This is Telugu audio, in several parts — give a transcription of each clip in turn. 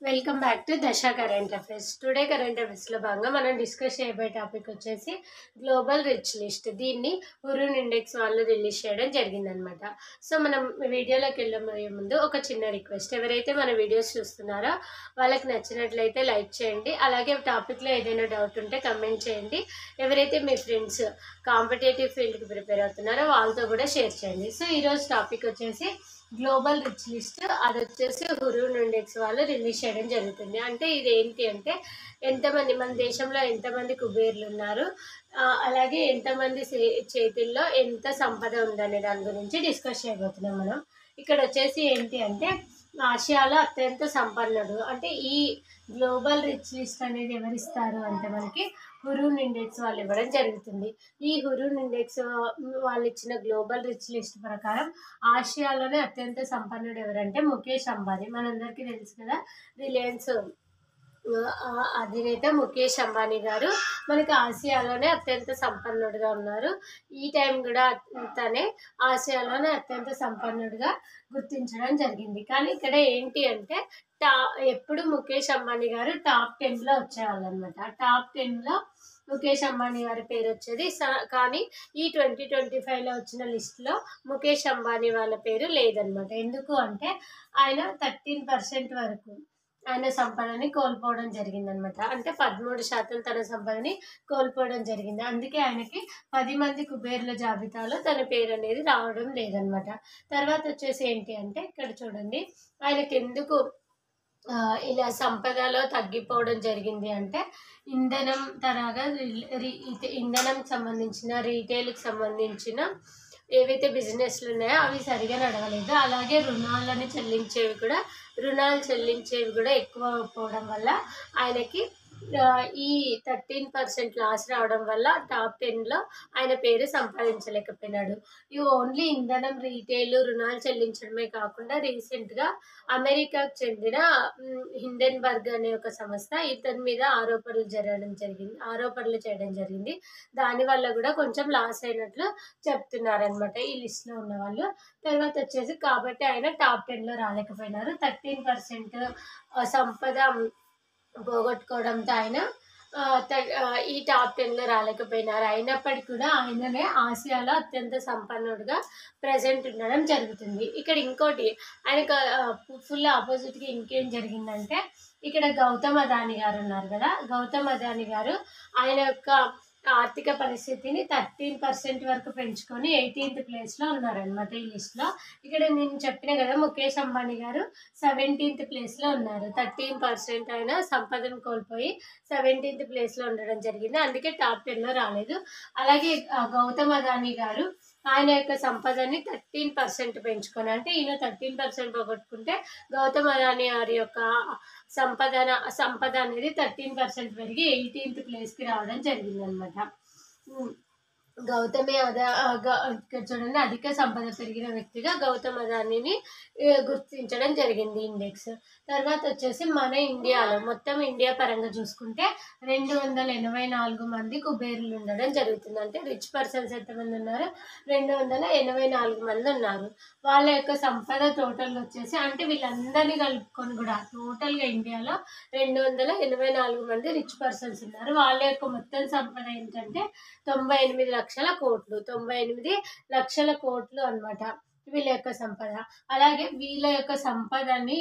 వెల్కమ్ బ్యాక్ టు దశ కరెంట్ అఫైర్స్. టుడే కరెంట్ అఫైర్స్లో భాగంగా మనం డిస్కస్ చేయబోయే టాపిక్ వచ్చేసి గ్లోబల్ రిచ్ లిస్ట్. దీన్ని హురూన్ ఇండెక్స్ వాళ్ళు రిలీజ్ చేయడం జరిగిందనమాట. సో మనం వీడియోలోకి వెళ్ళబోయే ముందు ఒక చిన్న రిక్వెస్ట్, ఎవరైతే మన వీడియోస్ చూస్తున్నారో వాళ్ళకి నచ్చినట్లయితే లైక్ చేయండి. అలాగే టాపిక్లో ఏదైనా డౌట్ ఉంటే కమెంట్ చేయండి. ఎవరైతే మీ ఫ్రెండ్స్ కాంపిటేటివ్ ఫీల్డ్కి ప్రిపేర్ అవుతున్నారో వాళ్ళతో కూడా షేర్ చేయండి. సో ఈరోజు టాపిక్ వచ్చేసి గ్లోబల్ రిచ్ లిస్ట్. అది వచ్చేసి హురూన్ ఇండెక్స్ వాళ్ళు రిలీజ్ చేయడం జరుగుతుంది. అంటే ఇది ఏంటి అంటే ఎంతమంది మన దేశంలో ఎంతమంది కుబేర్లు ఉన్నారు, అలాగే ఎంతమంది చేతుల్లో ఎంత సంపద ఉందనే దాని గురించి డిస్కస్ చేయబోతున్నాం మనం. ఇక్కడ వచ్చేసి ఏంటి అంటే ఆసియాలో అత్యంత సంపన్నుడు, అంటే ఈ గ్లోబల్ రిచ్ లిస్ట్ అనేది ఎవరిస్తారు అంటే మనకి హురూన్ ఇండెక్స్ వాళ్ళు ఇవ్వడం జరుగుతుంది. ఈ హురూన్ ఇండెక్స్ వాళ్ళు ఇచ్చిన గ్లోబల్ రిచ్ లిస్ట్ ప్రకారం ఆసియాలోనే అత్యంత సంపన్నుడు ఎవరంటే ముఖేష్ అంబానీ. మనందరికీ తెలుసు కదా, రిలయన్స్ అధినేత ముఖేష్ అంబానీ గారు మనకి ఆసియాలోనే అత్యంత సంపన్నుడిగా ఉన్నారు. ఈ టైం కూడా తనే ఆసియాలోనే అత్యంత సంపన్నుడిగా గుర్తించడం జరిగింది. కానీ ఇక్కడ ఏంటి అంటే ఎప్పుడు ముఖేష్ అంబానీ గారు టాప్ 10లో వచ్చేవాళ్ళు అనమాట. టాప్ 10లో ముఖేష్ అంబానీ గారి పేరు వచ్చేది. కానీ ఈ 2025లో వచ్చిన లిస్టులో ముఖేష్ అంబానీ వాళ్ళ పేరు లేదనమాట. ఎందుకు అంటే ఆయన 13% వరకు ఆయన సంపదని కోల్పోవడం జరిగిందనమాట. అంటే 13% తన సంపదని కోల్పోవడం జరిగింది. అందుకే ఆయనకి 10 మంది కుబేర్ల జాబితాలో తన పేరు అనేది రావడం లేదనమాట. తర్వాత వచ్చేసి ఏంటి అంటే ఇక్కడ చూడండి, ఆయనకి ఎందుకు ఇలా సంపదలో తగ్గిపోవడం జరిగింది అంటే ఇంధనం తరగా ఇంధనంకి సంబంధించిన రీటైల్కి సంబంధించిన ఏవైతే బిజినెస్లు ఉన్నాయో అవి సరిగా నడవలేదు. అలాగే రుణాలు చెల్లించేవి కూడా ఎక్కువ పోవడం వల్ల ఆయనకి ఈ 13% లాస్ రావడం వల్ల టాప్ 10లో ఆయన పేరు సంపాదించలేకపోయినాడు. ఈ ఓన్లీ ఇంధనం, రీటైల్, రుణాలు చెల్లించడమే కాకుండా రీసెంట్గా అమెరికాకు చెందిన హిండెన్బర్గ్ అనే ఒక సంస్థ ఇతని మీద ఆరోపణలు చేయడం జరిగింది. దానివల్ల కూడా కొంచెం లాస్ అయినట్లు చెప్తున్నారనమాట ఈ లిస్ట్లో ఉన్న వాళ్ళు. తర్వాత వచ్చేసి కాబట్టి ఆయన టాప్ 10లో రాలేకపోయినారు. 13% సంపద పోగొట్టుకోవడంతో ఆయన ఈ టాప్ 10లో రాలేకపోయినారు. అయినప్పటికీ కూడా ఆయననే ఆసియాలో అత్యంత సంపన్నుడిగా ప్రజెంట్ ఉండడం జరుగుతుంది. ఇక్కడ ఇంకోటి ఆయనకు ఫుల్ ఆపోజిట్గా ఇంకేం జరిగిందంటే ఇక్కడ గౌతమ్ అదానీ గారు ఉన్నారు కదా, గౌతమ్ అదానీ గారు ఆయన యొక్క ఆర్థిక పరిస్థితిని 13% వరకు పెంచుకొని 18th ప్లేస్లో ఉన్నారనమాట ఈ లిస్ట్లో. ఇక్కడ నేను చెప్పిన కదా, ముఖేష్ అంబానీ గారు 17th ప్లేస్లో ఉన్నారు. 13% ఆయన సంపదను కోల్పోయి 17th ప్లేస్లో ఉండడం జరిగింది. అందుకే టాప్ 10లో రాలేదు. అలాగే గౌతమ్ అదానీ గారు ఆయన యొక్క సంపదని 13% పెంచుకొని, అంటే ఈయన 13% పోగొట్టుకుంటే గౌతమ్ అదానీ గారి యొక్క సంపద అనేది 13% పెరిగి 18th ప్లేస్కి రావడం జరిగిందనమాట. ఇక్కడ చూడండి, అధిక సంపద పెరిగిన వ్యక్తిగా గౌతమ్ అదానీని గుర్తించడం జరిగింది ఇండెక్స్. తర్వాత వచ్చేసి మన ఇండియాలో మొత్తం ఇండియా పరంగా చూసుకుంటే 284 మంది కుబేర్లు ఉండడం జరుగుతుంది. అంటే రిచ్ పర్సన్స్ ఎంతమంది ఉన్నారు, 284 మంది ఉన్నారు. వాళ్ళ యొక్క సంపద టోటల్ వచ్చేసి, అంటే వీళ్ళందరినీ కలుపుకొని కూడా టోటల్గా ఇండియాలో 284 మంది రిచ్ పర్సన్స్ ఉన్నారు. వాళ్ళ యొక్క మొత్తం సంపద ఏంటంటే 98 లక్షల కోట్లు అనమాట వీళ్ళ యొక్క సంపద. అలాగే వీళ్ళ యొక్క సంపదని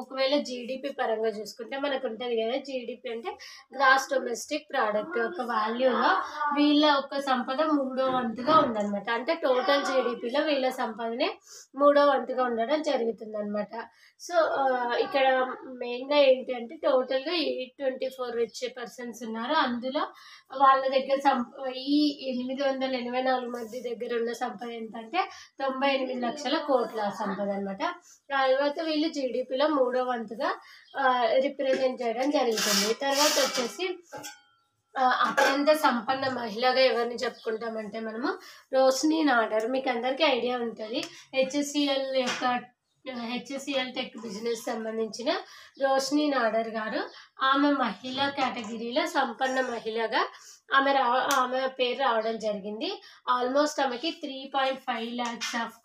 ఒకవేళ జీడిపి పరంగా చూసుకుంటే మనకు ఉంటుంది కదా, జీడిపి అంటే గ్రాస్ డొమెస్టిక్ ప్రోడక్ట్ యొక్క వాల్యూలో వీళ్ళ యొక్క సంపద 3వ వంతుగా ఉందన్నమాట. అంటే టోటల్ జీడిపిలో వీళ్ళ సంపదనే 3వ వంతుగా ఉండడం జరుగుతుంది అనమాట. సో ఇక్కడ మెయిన్గా ఏంటి అంటే టోటల్గా 824 రిచ్ పర్సన్స్ ఉన్నారు. అందులో వాళ్ళ దగ్గర ఈ 884 మంది దగ్గర ఉన్న సంపద ఏంటంటే 98 లక్షల కోట్ల సంపద అనమాట. తర్వాత వీళ్ళు జీడిపిలో 3వ వంతుగా రిప్రజెంట్ చేయడం జరుగుతుంది. తర్వాత వచ్చేసి అత్యంత సంపన్న మహిళగా ఎవరిని చెప్పుకుంటామంటే మనము రోష్ని నాడర్. మీకు అందరికీ ఐడియా ఉంటుంది, హెచ్సిఎల్ టెక్ బిజినెస్ సంబంధించిన రోష్ని నాడర్ గారు. ఆమె మహిళా కేటగిరీలో సంపన్న మహిళగా ఆమె పేరు రావడం జరిగింది. ఆల్మోస్ట్ ఆమెకి 3.5 lakhs of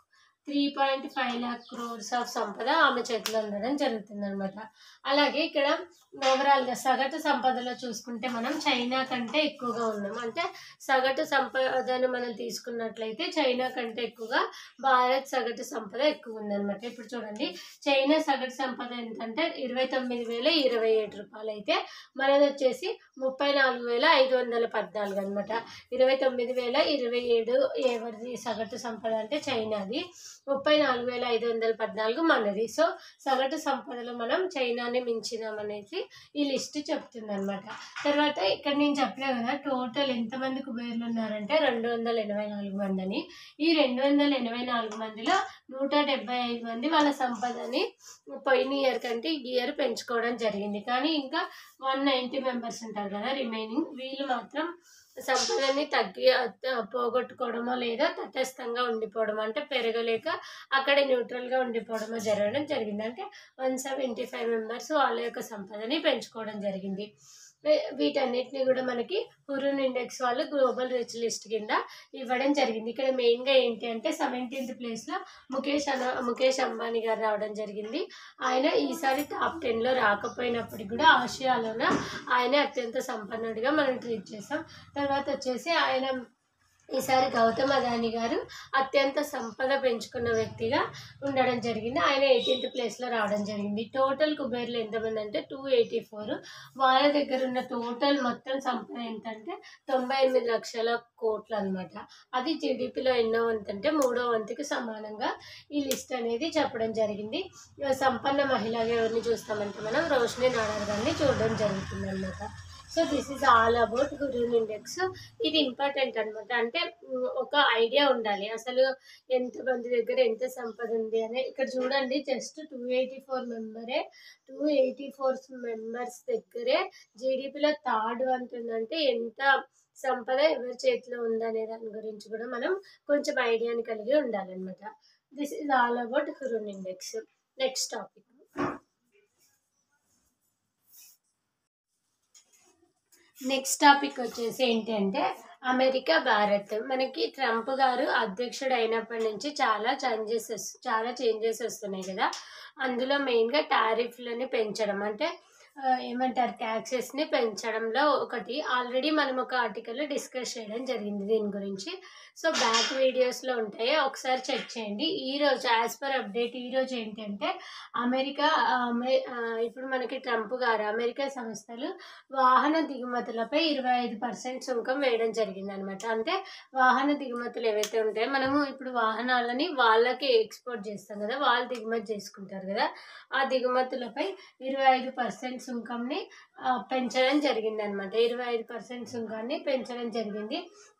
3.5 lakh crores of సంపద ఆమె చేతిలో ఉండడం జరుగుతుంది అనమాట. అలాగే ఇక్కడ ఓవరాల్గా సగటు సంపదలో చూసుకుంటే మనం చైనా కంటే ఎక్కువగా ఉన్నాం. అంటే సగటు సంపదను మనం తీసుకున్నట్లయితే చైనా కంటే ఎక్కువగా భారత్ సగటు సంపద ఎక్కువ ఉందన్నమాట. ఇప్పుడు చూడండి, చైనా సగటు సంపద ఎంతంటే 29,027 రూపాయలు అయితే మనది వచ్చేసి 34,514 అనమాట. 29,027 ఎవరిది సగటు సంపద అంటే చైనాది, 34,514 మనది. సో సగటు సంపదలో మనం చైనాని మించినామనేసి ఈ లిస్ట్ చెప్తుంది అనమాట. తర్వాత ఇక్కడ నేను చెప్పలే కదా టోటల్ ఎంతమంది కుబేర్లు ఉన్నారంటే 284 మంది అని. ఈ 284 మందిలో 175 మంది వాళ్ళ సంపదని పోయిన ఇయర్ కంటే ఈ ఇయర్ పెంచుకోవడం జరిగింది. కానీ ఇంకా 190 మెంబర్స్ ఉంటారు కదా రిమైనింగ్, వీళ్ళు మాత్రం సంపదని పోగొట్టుకోవడమో లేదా తటస్థంగా ఉండిపోవడమో, అంటే పెరగలేక అక్కడ న్యూట్రల్గా ఉండిపోవడమో జరగడం జరిగింది. అంటే 175 మెంబర్స్ వాళ్ళ యొక్క సంపదని పెంచుకోవడం జరిగింది. వీటన్నిటిని కూడా మనకి హురూన్ ఇండెక్స్ వాళ్ళు గ్లోబల్ రిచ్ లిస్ట్ కింద ఇవ్వడం జరిగింది. ఇక్కడ మెయిన్గా ఏంటి అంటే 17th ప్లేస్లో ముఖేష్ అంబానీ గారు రావడం జరిగింది. ఆయన ఈసారి టాప్ 10లో రాకపోయినప్పటికీ కూడా ఆసియాలోన ఆయన అత్యంత సంపన్నుడిగా మనం ట్రీట్ చేసాం. తర్వాత వచ్చేసి ఆయన ఈసారి గౌతమ్ అదానీ గారు అత్యంత సంపద పెంచుకున్న వ్యక్తిగా ఉండడం జరిగింది. ఆయన 18th ప్లేస్లో రావడం జరిగింది. టోటల్ కుబేర్లు ఎంతమంది అంటే 284. వాళ్ళ దగ్గర ఉన్న టోటల్ మొత్తం సంపద ఎంతంటే 98 లక్షల కోట్లు అనమాట. అది జీడిపిలో ఎన్నో వంతు అంటే 3వ వంతుకి సమానంగా ఈ లిస్ట్ అనేది చెప్పడం జరిగింది. సంపన్న మహిళగా ఎవరిని చూస్తామంటే మనం రోషిని నాడార్ గారిని చూడడం జరుగుతుంది అనమాట. So this is all about Hurun index. ఇది ఇంపార్టెంట్ అనమాట. అంటే ఒక ఐడియా ఉండాలి అసలు ఎంతమంది దగ్గర ఎంత సంపద ఉంది అని. ఇక్కడ చూడండి, జస్ట్ 284 మెంబర్స్ దగ్గరే జీడిపిలో థర్డ్ వంతు ఉందంటే ఎంత సంపద ఎవరి చేతిలో ఉందనే దాని గురించి కూడా మనం కొంచెం ఐడియాని కలిగి ఉండాలన్నమాట. This is all about Hurun index. Next topic. Next topic వచ్చేసి ఏంటి అంటే అమెరికా భారత్. మనకి ట్రంప్ గారు అధ్యక్షుడు అయినప్పటి నుంచి చాలా చేంజెస్ వస్తున్నాయి కదా. అందులో మెయిన్గా టారిఫ్లని పెంచడం, అంటే ఏమంటారు ట్యాక్సెస్ని పెంచడంలో ఒకటి. ఆల్రెడీ మనం ఒక ఆర్టికల్లో డిస్కస్ చేయడం జరిగింది దీని గురించి. సో బ్యాక్ వీడియోస్లో ఉంటాయి, ఒకసారి చెక్ చేయండి. ఈరోజు యాజ్ పర్ అప్డేట్ ఈరోజు ఏంటంటే అమెరికా ఇప్పుడు మనకి ట్రంప్ గారు అమెరికా సంస్థలు వాహన దిగుమతులపై 25% సుంకం వేయడం జరిగింది అనమాట. అంటే వాహన దిగుమతులు ఏవైతే ఉంటాయో మనము ఇప్పుడు వాహనాలని వాళ్ళకి ఎక్స్పోర్ట్ చేస్తాం కదా, వాళ్ళు దిగుమతి చేసుకుంటారు కదా, ఆ దిగుమతులపై 25% సుంకంని పెంచడం జరిగింది అనమాట. 25% సుంకాన్ని పెంచడం జరిగింది.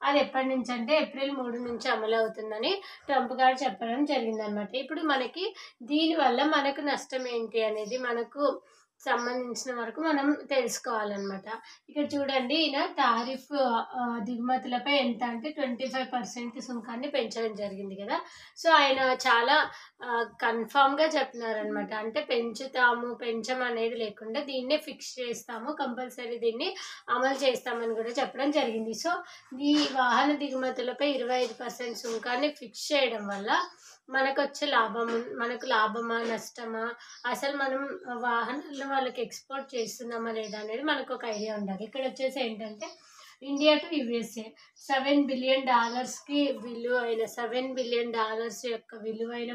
అది ఎప్పటి నుంచి అంటే ఏప్రిల్ 3 నుంచి అమలు అవుతుందని ట్రంప్ గారు చెప్పడం జరిగింది అనమాట. ఇప్పుడు మనకి దీనివల్ల మనకు నష్టం ఏంటి అనేది మనకు సంబంధించిన వరకు మనం తెలుసుకోవాలన్నమాట. ఇక్కడ చూడండి, ఈయన టారిఫ్ దిగుమతులపై ఎంత అంటే 25% సుంకాన్ని పెంచడం జరిగింది కదా. సో ఆయన చాలా కన్ఫామ్గా చెప్తున్నారనమాట. అంటే పెంచమనేది లేకుండా దీన్నే ఫిక్స్ చేస్తాము, కంపల్సరీ దీన్ని అమలు చేస్తామని కూడా చెప్పడం జరిగింది. సో ఈ వాహన దిగుమతులపై 25% సుంకాన్ని ఫిక్స్ చేయడం వల్ల మనకు లాభమా నష్టమా, అసలు మనం వాహనాలను వాళ్ళకి ఎక్స్పోర్ట్ చేస్తున్నామా లేదా అనేది మనకు ఒక ఐడియా ఉండాలి. ఇక్కడ వచ్చేసి ఏంటంటే ఇండియా టు యుఎస్ఏ $7 బిలియన్ విలువైన $7 బిలియన్ యొక్క విలువైన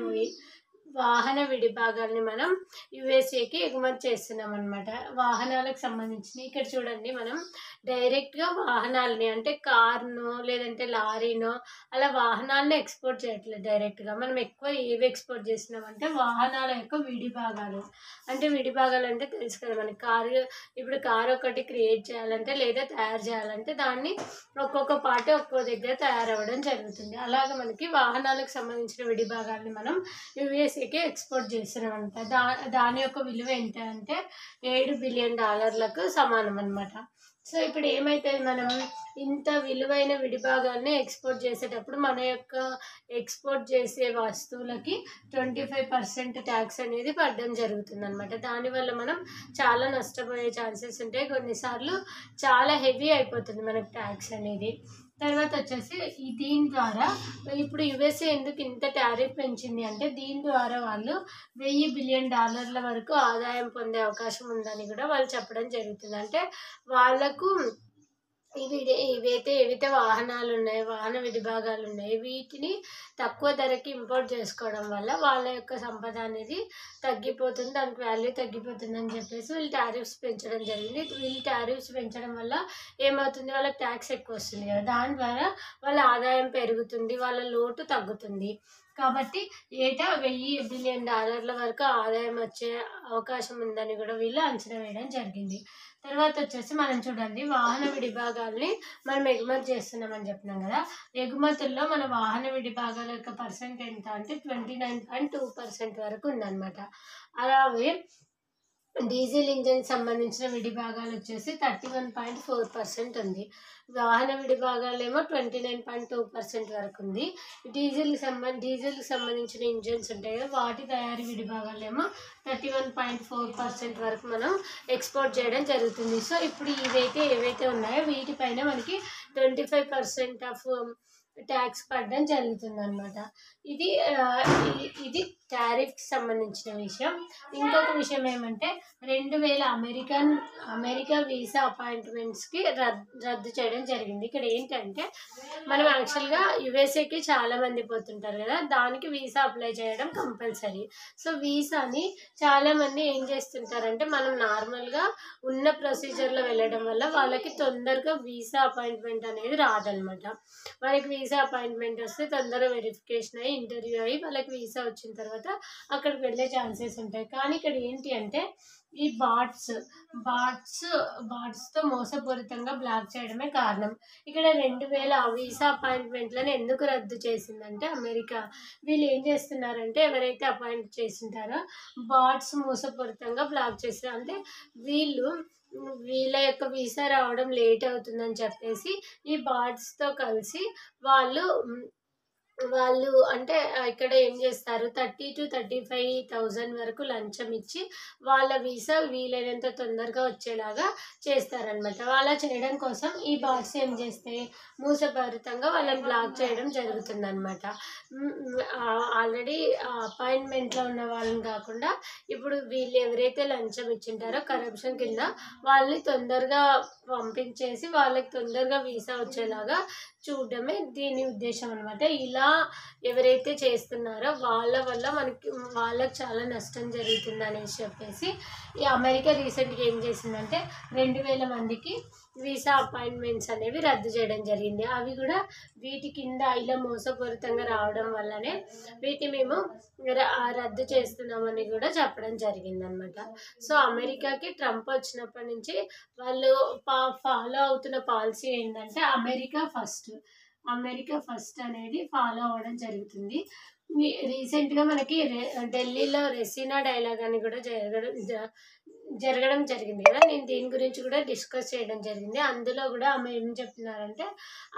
వాహన విడిభాగాల్ని మనం యుఎస్ఏకి ఎగుమతి చేస్తున్నాం అనమాట. వాహనాలకు సంబంధించిన ఇక్కడ చూడండి, మనం డైరెక్ట్గా వాహనాలని అంటే కార్నో లేదంటే లారీనో అలా వాహనాలను ఎక్స్పోర్ట్ చేయట్లేదు డైరెక్ట్గా. మనం ఎక్కువ ఏవి ఎక్స్పోర్ట్ చేస్తున్నామంటే వాహనాల యొక్క విడిభాగాలు. అంటే విడిభాగాలు అంటే తెలుసు కదా మనకి, ఇప్పుడు కారు ఒకటి క్రియేట్ చేయాలంటే లేదా తయారు చేయాలంటే దాన్ని ఒక్కొక్క పార్ట్ ఒక్కో దగ్గర తయారవ్వడం జరుగుతుంది. అలాగే మనకి వాహనాలకు సంబంధించిన విడిభాగాల్ని మనం యుఎస్ఏకి ఎక్స్పోర్ట్ చేస్తున్నామంట. దాని యొక్క విలువ ఎంత అంటే $7 బిలియన్ సమానం అనమాట. సో ఇప్పుడు ఏమైతే మనం ఇంత విలువైన విడిభాగాల్ని ఎక్స్పోర్ట్ చేసేటప్పుడు మన యొక్క ఎక్స్పోర్ట్ చేసే వస్తువులకి 25% ట్యాక్స్ అనేది పడడం జరుగుతుంది అనమాట. దానివల్ల మనం చాలా నష్టపోయే ఛాన్సెస్ ఉంటాయి. కొన్నిసార్లు చాలా హెవీ అయిపోతుంది మనకు ట్యాక్స్ అనేది. తర్వాత వచ్చేసి దీని ద్వారా ఇప్పుడు యుఎస్ఏ ఎందుకు ఇంత టారిఫ్ పెంచింది అంటే దీని ద్వారా వాళ్ళు $1000 బిలియన్ వరకు ఆదాయం పొందే అవకాశం ఉందని కూడా వాళ్ళు చెప్పడం జరుగుతుంది. అంటే వాళ్ళకు ఏవైతే వాహనాలు ఉన్నాయో, వాహన విడిభాగాలు ఉన్నాయో వీటిని తక్కువ ధరకి ఇంపోర్ట్ చేసుకోవడం వల్ల వాళ్ళ యొక్క సంపద అనేది తగ్గిపోతుంది, దానికి వాల్యూ తగ్గిపోతుంది అని చెప్పేసి వీళ్ళు టారిఫ్స్ పెంచడం జరిగింది. వీళ్ళు టారిఫ్స్ పెంచడం వల్ల ఏమవుతుంది, వాళ్ళకి ట్యాక్స్ ఎక్కువ వస్తుంది కదా, దాని ద్వారా వాళ్ళ ఆదాయం పెరుగుతుంది, వాళ్ళ లోటు తగ్గుతుంది. కాబట్టి ఏటా $1000 బిలియన్ వరకు ఆదాయం వచ్చే అవకాశం ఉందని కూడా వీళ్ళు అంచనా వేయడం జరిగింది. తర్వాత వచ్చేసి మనం చూడండి, వాహన విడిభాగాల్ని మనం ఎగుమతి చేస్తున్నామని చెప్పినాం కదా. ఎగుమతుల్లో మన వాహన విడిభాగాల యొక్క పర్సెంట్ ఎంత అంటే 29.2% వరకు ఉందన్నమాట. అలాగే డీజిల్ ఇంజన్ సంబంధించిన విడిభాగాలు వచ్చేసి 31.4% ఉంది. వాహన విడిభాగాలేమో 29.2% వరకు ఉంది. డీజిల్కి సంబంధించిన ఇంజన్స్ ఉంటాయి కదా, వాటి తయారీ విడిభాగాలేమో 31.4% వరకు మనం ఎక్స్పోర్ట్ చేయడం జరుగుతుంది. సో ఇప్పుడు ఏవైతే ఉన్నాయో వీటిపైన మనకి 25% ఆఫ్ ట్యాక్స్ పడడం జరుగుతుంది అనమాట. ఇది టారిఫ్కి సంబంధించిన విషయం. ఇంకొక విషయం ఏమంటే 2000 అమెరికా వీసా అపాయింట్మెంట్స్కి రద్దు చేయడం జరిగింది. ఇక్కడ ఏంటంటే మనం యాక్చువల్గా యుఎస్ఏకి చాలామంది పోతుంటారు కదా, దానికి వీసా అప్లై చేయడం కంపల్సరీ. సో వీసాని చాలామంది ఏం చేస్తుంటారంటే మనం నార్మల్గా ఉన్న ప్రొసీజర్లో వెళ్ళడం వల్ల వాళ్ళకి తొందరగా వీసా అపాయింట్మెంట్ అనేది రాదనమాట. వాళ్ళకి వీసా అపాయింట్మెంట్ వస్తే తొందరగా వెరిఫికేషన్ అయ్యి ఇంటర్వ్యూ అయ్యి వాళ్ళకి వీసా వచ్చిన తర్వాత అక్కడికి వెళ్ళే ఛాన్సెస్ ఉంటాయి. కానీ ఇక్కడ ఏంటి అంటే ఈ బాట్స్తో మోసపూరితంగా బ్లాక్ చేయడమే కారణం. ఇక్కడ 2000 వీసా అపాయింట్మెంట్లను ఎందుకు రద్దు చేసిందంటే అమెరికా, వీళ్ళు ఏం చేస్తున్నారంటే ఎవరైతే అపాయింట్ చేసింటారో బాట్స్ మోసపూరితంగా బ్లాక్ చేస్తారు. అంటే వీళ్ళ యొక్క వీసా రావడం లేట్ అవుతుందని చెప్పేసి ఈ బాట్స్తో కలిసి వాళ్ళు అంటే ఇక్కడ ఏం చేస్తారు, 30,000 to 35,000 వరకు లంచం ఇచ్చి వాళ్ళ వీసా వీలైనంత తొందరగా వచ్చేలాగా చేస్తారనమాట. వాళ్ళ చేయడం కోసం ఈ బాట్స్ ఏం చేస్తాయి, మోసపూరితంగా వాళ్ళని బ్లాక్ చేయడం జరుగుతుందన్నమాట. ఆల్రెడీ అపాయింట్మెంట్లో ఉన్న వాళ్ళని కాకుండా ఇప్పుడు వీళ్ళు ఎవరైతే లంచం ఇచ్చింటారో కరప్షన్ కింద వాళ్ళని తొందరగా పంపించేసి వాళ్ళకి తొందరగా వీసా వచ్చేలాగా చూడడమే దీని ఉద్దేశం అనమాట. ఇలా ఎవరైతే చేస్తున్నారో వాళ్ళ వల్ల వాళ్ళకి చాలా నష్టం జరుగుతుంది అనేసి చెప్పేసి ఈ అమెరికా రీసెంట్గా ఏం చేసిందంటే 2000 మందికి వీసా అపాయింట్మెంట్స్ అనేవి రద్దు చేయడం జరిగింది. అవి కూడా వీటి కింద ఇలా మోసపూరితంగా రావడం వల్లనే వీటిని మేము రద్దు చేస్తున్నామని కూడా చెప్పడం జరిగిందనమాట. సో అమెరికాకి ట్రంప్ వచ్చినప్పటి నుంచి వాళ్ళు ఫాలో అవుతున్న పాలసీ ఏంటంటే అమెరికా ఫస్ట్ అనేది ఫాలో అవ్వడం జరుగుతుంది. రీసెంట్గా మనకి ఢిల్లీలో రెసినా డైలాగ్ అని కూడా జరగడం జరిగింది కదా, నేను దీని గురించి కూడా డిస్కస్ చేయడం జరిగింది. అందులో కూడా ఆమె ఏం చెప్తున్నారంటే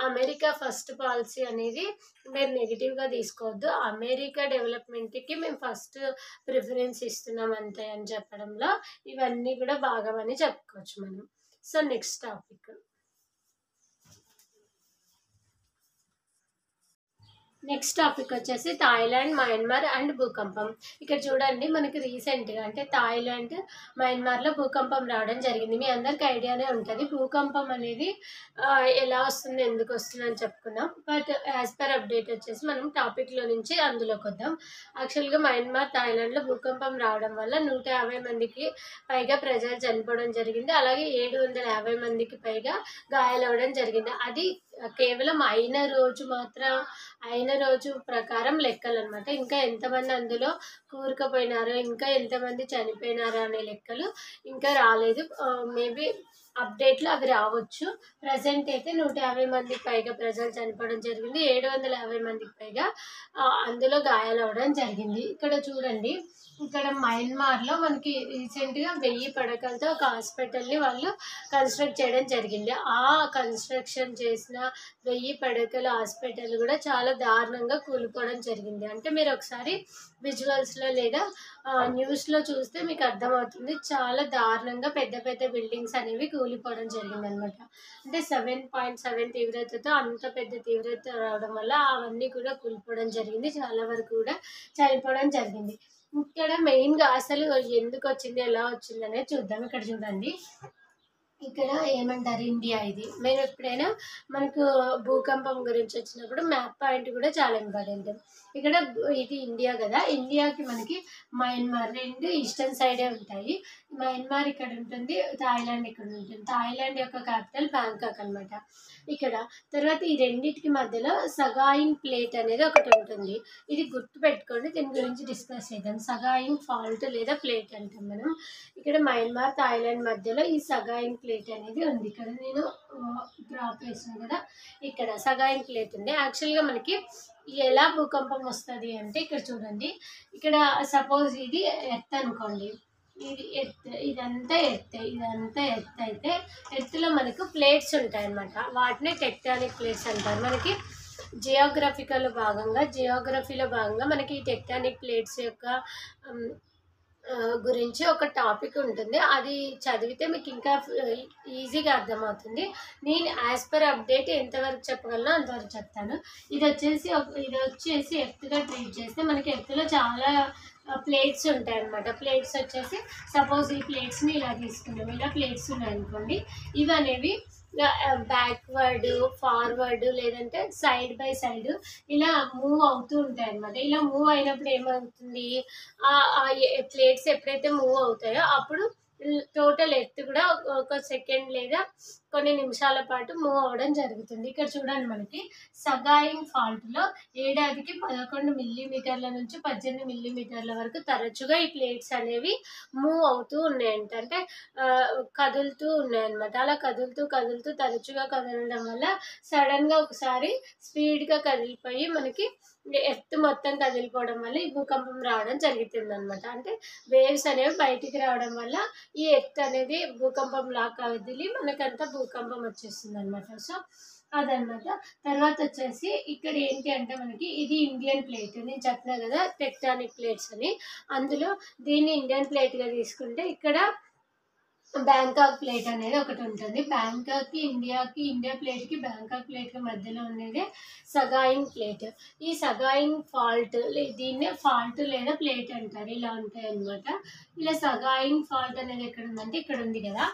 అమెరికా ఫస్ట్ పాలసీ అనేది మీరు నెగిటివ్గా తీసుకోవద్దు, అమెరికా డెవలప్మెంట్కి మేము ఫస్ట్ ప్రిఫరెన్స్ ఇస్తున్నాం అంతే అని చెప్పడంలో ఇవన్నీ కూడా భాగమని చెప్పుకోవచ్చు మనం. సో నెక్స్ట్ టాపిక్ వచ్చేసి థాయిలాండ్, మయన్మార్ అండ్ భూకంపం. ఇక్కడ చూడండి మనకి రీసెంట్గా అంటే థాయిలాండ్, మయన్మార్లో భూకంపం రావడం జరిగింది. మీ అందరికి ఐడియానే ఉంటుంది భూకంపం అనేది ఎలా వస్తుంది, ఎందుకు వస్తుంది అని చెప్పుకున్నాం. బట్ యాజ్ పర్ అప్డేట్ వచ్చేసి మనం టాపిక్లో నుంచి అందులోకి వద్దాం. యాక్చువల్గా మయన్మార్, థాయిలాండ్లో భూకంపం రావడం వల్ల 150 మందికి పైగా ప్రజలు చనిపోవడం జరిగింది. అలాగే 750 మందికి పైగా గాయాలవడం జరిగింది. అది కేవలం అయిన రోజు ప్రకారం లెక్కలు అనమాట. ఇంకా ఎంతమంది అందులో కూరుకుపోయినారో, ఇంకా ఎంతమంది చనిపోయినారో అనే లెక్కలు ఇంకా రాలేదు. మేబీ అప్డేట్లో అవి రావచ్చు. ప్రజెంట్ అయితే 150 మందికి పైగా ప్రజలు చనిపోవడం జరిగింది, 750 మందికి పైగా అందులో గాయాలు అవ్వడం జరిగింది. ఇక్కడ చూడండి, ఇక్కడ మయన్మార్లో మనకి రీసెంట్గా 1000 పడకలతో ఒక హాస్పిటల్ని వాళ్ళు కన్స్ట్రక్ట్ చేయడం జరిగింది. ఆ కన్స్ట్రక్షన్ చేసిన 1000 పడకల హాస్పిటల్ కూడా చాలా దారుణంగా కూలిపోవడం జరిగింది. అంటే మీరు ఒకసారి విజువల్స్లో లేదా న్యూస్లో చూస్తే మీకు అర్థమవుతుంది. చాలా దారుణంగా పెద్ద పెద్ద బిల్డింగ్స్ అనేవి కూలిపోవడం జరిగిందనమాట. అంటే 7.7 తీవ్రతతో అంత పెద్ద తీవ్రత రావడం వల్ల అవన్నీ కూడా కూలిపోవడం జరిగింది. చాలా వరకు కూడా చనిపోవడం జరిగింది. ఇక్కడ మెయిన్‌గా అసలు ఎందుకొచ్చింది, ఎలా వచ్చిందనేది చూద్దాం. ఇక్కడ చూడండి. ఇక్కడ ఏమంటారు, ఇండియా ఇది. మీరు ఎప్పుడైనా మనకు భూకంపం గురించి వచ్చినప్పుడు మ్యాప్ పాయింట్ కూడా చాలా ఇంపార్టెంట్. ఇక్కడ ఇది ఇండియా కదా, ఇండియాకి మనకి మయన్మార్ 2 ఈస్టర్న్ సైడే ఉంటాయి. మయన్మార్ ఇక్కడ ఉంటుంది, థాయిలాండ్ ఇక్కడ ఉంటుంది. థాయిలాండ్ యొక్క క్యాపిటల్ బ్యాంకాక్ అనమాట. ఇక్కడ తర్వాత ఈ రెండింటికి మధ్యలో సగాయిన్ ప్లేట్ అనేది ఒకటి ఉంటుంది. ఇది గుర్తుపెట్టుకోండి, దీని గురించి డిస్కస్ చేద్దాం. సగాయిన్ ఫాల్ట్ లేదా ప్లేట్ అంటాం మనం. ఇక్కడ మయన్మార్ థాయిలాండ్ మధ్యలో ఈ సగాయిన్ ప్లేట్ అనేది ఉంది. ఇక్కడ నేను డ్రాప్ వేసాను కదా, ఇక్కడ సగాయిన్ ప్లేట్ ఉంది. యాక్చువల్గా మనకి ఎలా భూకంపం వస్తుంది అంటే ఇక్కడ చూడండి. ఇక్కడ సపోజ్ ఇది ఎర్త్ అనుకోండి, ఇది ఎర్త్, ఇదంతా ఎర్త్ అయితే ఎర్త్లో మనకు ప్లేట్స్ ఉంటాయి అన్నమాట. వాటిని టెక్టానిక్ ప్లేట్స్ అంటారు. మనకి జియోగ్రఫీలో భాగంగా మనకి ఈ టెక్టానిక్ ప్లేట్స్ యొక్క గురించి ఒక టాపిక్ ఉంటుంది. అది చదివితే మీకు ఇంకా ఈజీగా అర్థమవుతుంది. నేను యాజ్ పర్ అప్డేట్ ఎంతవరకు చెప్పగలనో అంతవరకు చెప్తాను. ఇది వచ్చేసి ఎర్త్గా ట్రీట్ చేస్తే మనకి ఎర్త్లో చాలా ప్లేట్స్ ఉంటాయి అన్నమాట. ప్లేట్స్ వచ్చేసి సపోజ్ ఈ ప్లేట్స్ని ఇలా తీసుకున్నాం, ఇలా ప్లేట్స్ ఉన్నాయనుకోండి. ఇవి అనేవి బ్యాక్వర్డ్, ఫార్వర్డ్ లేదంటే సైడ్ బై సైడ్ ఇలా మూవ్ అవుతూ ఉంటాయి అన్నమాట. ఇలా మూవ్ అయినప్పుడు ఏమవుతుంది, ప్లేట్స్ ఎప్పుడైతే మూవ్ అవుతాయో అప్పుడు టోటల్ ఎర్త్ కూడా ఒక సెకండ్ లేదా కొన్ని నిమిషాల పాటు మూవ్ అవ్వడం జరుగుతుంది. ఇక్కడ చూడండి, మనకి సగాయిన్ ఫాల్ట్లో ఏడాదికి 11 మిల్లీమీటర్ల నుంచి 18 మిల్లీమీటర్ల వరకు తరచుగా ఈ ప్లేట్స్ అనేవి మూవ్ అవుతూ ఉన్నాయంట. అంటే కదులుతూ ఉన్నాయన్నమాట. అలా కదులుతూ తరచుగా కదలడం వల్ల సడన్గా ఒకసారి స్పీడ్గా కదిలిపోయి మనకి ఎర్త్ మొత్తం కదిలిపోవడం వల్ల ఈ భూకంపం రావడం జరుగుతుంది అనమాట. అంటే వేవ్స్ అనేవి బయటికి రావడం వల్ల ఈ ఎర్త్ అనేది భూకంపం లాగా కదిలి మనకంతా భూకంపం వచ్చేస్తుంది అనమాట. సో అదనమాట. తర్వాత వచ్చేసి ఇక్కడ ఏంటి అంటే మనకి ఇది ఇండియన్ ప్లేట్. నేను చెప్పినా కదా టెక్టానిక్ ప్లేట్స్ అని. అందులో దీన్ని ఇండియన్ ప్లేట్గా తీసుకుంటే ఇక్కడ బ్యాంకాక్ ప్లేట్ అనేది ఒకటి ఉంటుంది. బ్యాంకాక్కి ఇండియాకి, ఇండియా ప్లేట్కి బ్యాంకాక్ ప్లేట్కి మధ్యలో ఉండేది సగాయిన్ ప్లేట్. ఈ సగాయిన్ ఫాల్ట్, దీన్నే ఫాల్ట్ లేదా ప్లేట్ అంటారు. ఇలా ఉంటాయి అన్నమాట. ఇలా సగాయిన్ ఫాల్ట్ అనేది ఎక్కడ ఉందంటే ఇక్కడ ఉంది కదా.